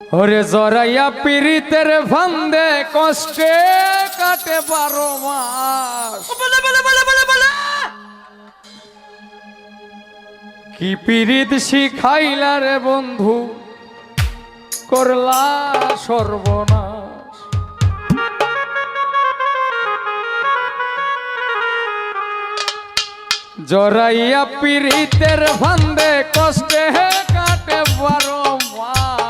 ওরে জরাইয়া পীড়িতের ফান্দে কষ্টে কাটে 12 মাস। কি পীড়িত শিখাইলা রে বন্ধু, করলা সর্বনাশ। জরাইয়া পীড়িতের ফান্দে কষ্টে কাটে 12 মাস।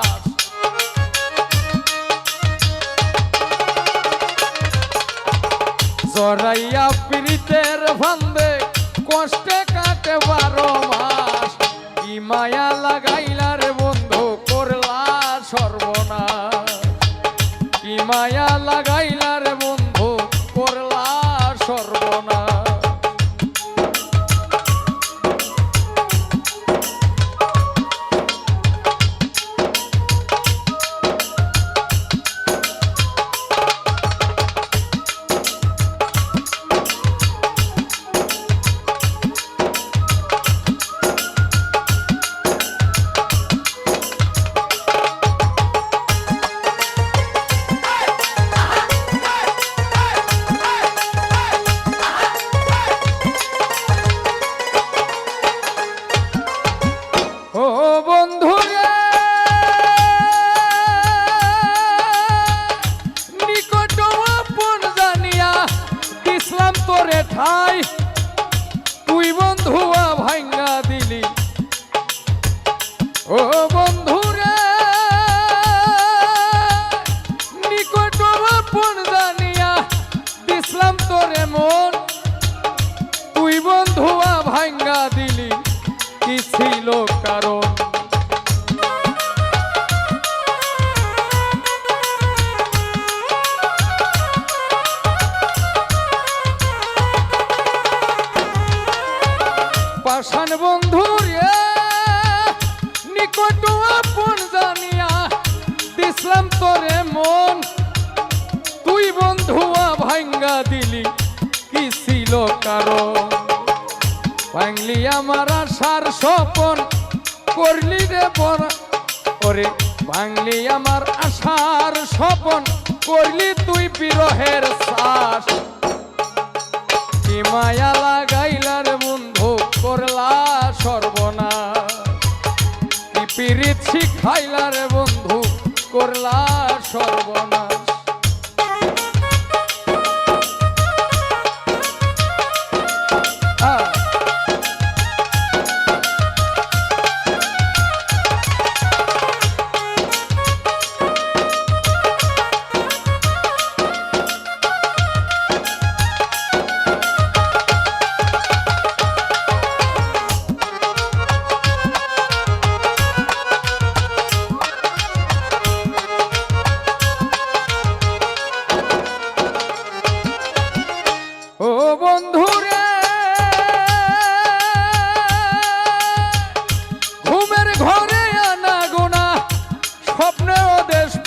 জরাইয়া পীড়িতের ফান্দে কষ্টে কাটে 12 মাস। কি মায়া লাগাইলা রে বন্ধু, করলা সর্বনাশ। কি মায়া লাগাইলা রে বন্ধু, করলা সর্বনাশ। তুই বন্ধুয়া ভাঙ্গা দিলি, ও বন্ধু রে নিকট আপন জানিয়া দিসলাম তোরে মন। তুই বন্ধুয়া ভাঙ্গা দিলি, কি ছিল কারণ? পাষাণ বন্ধু রে নিকট আপন জানিয়া দিসলাম তোরে মন। তুই বন্ধুয়া ভাঙ্গা দিলি, কি ছিল কারণ? ভাঙলি আমার আশার স্বপন, করলি রে বড় ওরে। ভাঙলি আমার আশার স্বপন, করলি তুই বিরহের শ্বাস। কি মায়া লাগাইলা রে বন্ধু, করলা সর্বনাশ। কি পীড়িত শিখাইলা রে বন্ধু, করলা সর্বনাশ।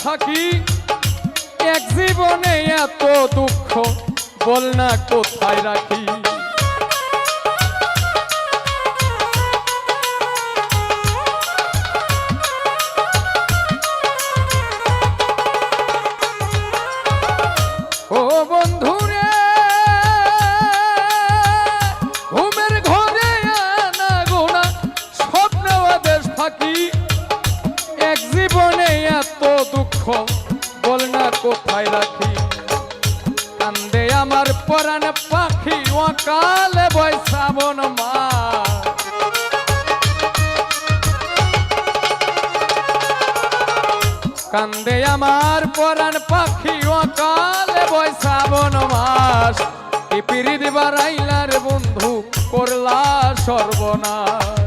থাকি এক জীবনে এত দুঃখ, বল না কোথায় রাখি? ও বন্ধু রে ঘুমের ঘরে আনা গোনা, স্বপ্ন দেশ থাকি এক জীবনে এত দুঃখ, বল না কোথায় রাখি? কান্দে আমার পরাণ পাখি, অকালে বয় শ্রাবণ মাস। কান্দে আমার পরাণ পাখি, অকালে বয় শ্রাবণ মাস। কি পীড়িত বাড়াইলা রে বন্ধু, করলা সর্বনাশ।